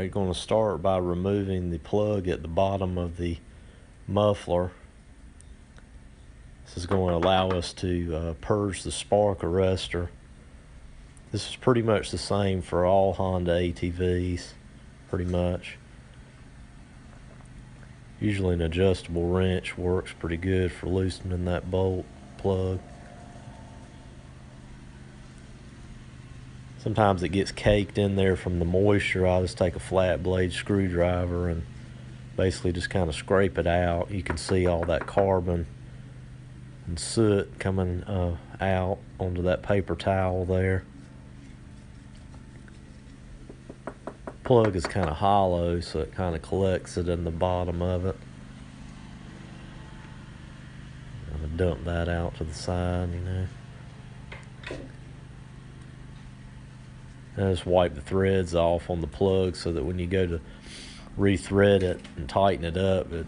Alright, going to start by removing the plug at the bottom of the muffler. This is going to allow us to purge the spark arrestor. This is pretty much the same for all Honda ATVs, pretty much. Usually an adjustable wrench works pretty good for loosening that bolt plug. Sometimes it gets caked in there from the moisture. I'll just take a flat blade screwdriver and basically just kind of scrape it out. You can see all that carbon and soot coming out onto that paper towel there. Plug is kind of hollow, so it kind of collects it in the bottom of it. I'm gonna dump that out to the side, And just wipe the threads off on the plug so that when you go to re-thread it and tighten it up, it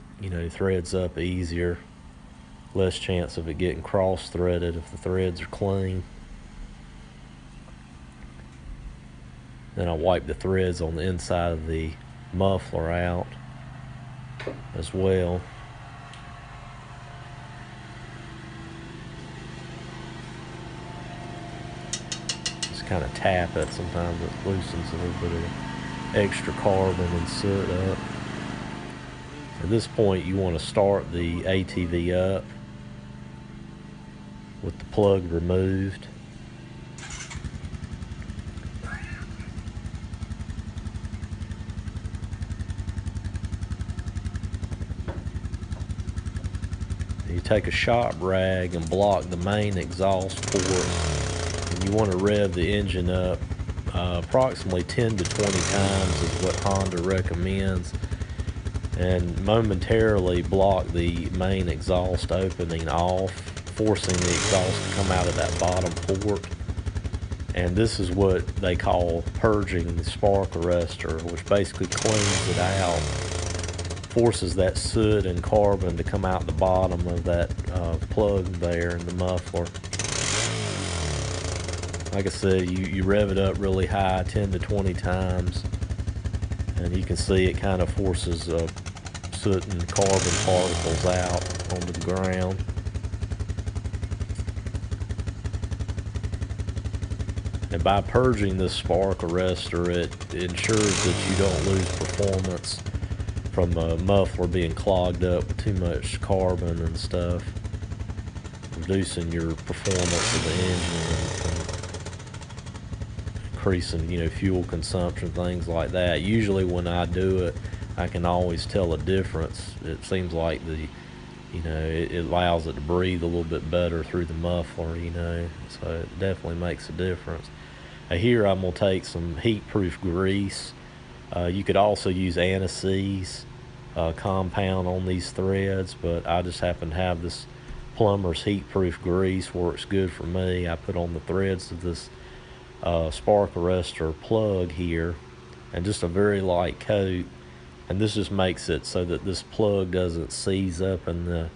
threads up easier. Less chance of it getting cross-threaded if the threads are clean. Then I wipe the threads on the inside of the muffler out as well. Kind of tap it. Sometimes it loosens a little bit of extra carbon and soot up. At this point, you want to start the ATV up with the plug removed. You take a shop rag and block the main exhaust port. You want to rev the engine up approximately 10 to 20 times is what Honda recommends, and momentarily block the main exhaust opening off, forcing the exhaust to come out of that bottom port. And this is what they call purging the spark arrestor, which basically cleans it out, forces that soot and carbon to come out the bottom of that plug there in the muffler. Like I said, you rev it up really high, 10 to 20 times, and you can see it kind of forces soot and carbon particles out onto the ground. And by purging this spark arrestor, it ensures that you don't lose performance from a muffler being clogged up with too much carbon and stuff, reducing your performance of the engine and increasing, fuel consumption, things like that. Usually when I do it, I can always tell a difference. It seems like it allows it to breathe a little bit better through the muffler, so it definitely makes a difference. Here I'm gonna take some heat-proof grease. You could also use anise compound on these threads, but I just happen to have this plumber's heat-proof grease. Works good for me. I put on the threads of this spark arrestor plug here, and just a very light coat, and this just makes it so that this plug doesn't seize up in the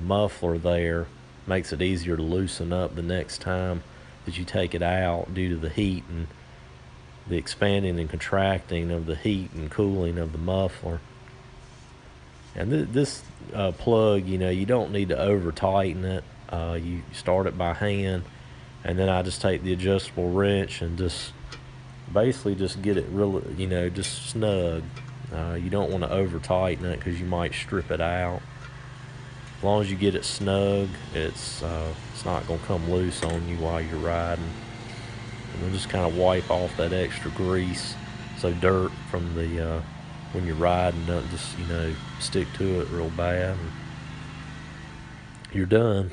muffler there. Makes it easier to loosen up the next time that you take it out due to the heat and the expanding and contracting of the heat and cooling of the muffler. And this plug, you don't need to over tighten it. You start it by hand, and then I just take the adjustable wrench and just basically just get it really, just snug. You don't want to over tighten it because you might strip it out. As long as you get it snug, it's not going to come loose on you while you're riding. And then just kind of wipe off that extra grease, so dirt from the when you're riding doesn't just stick to it real bad. And you're done.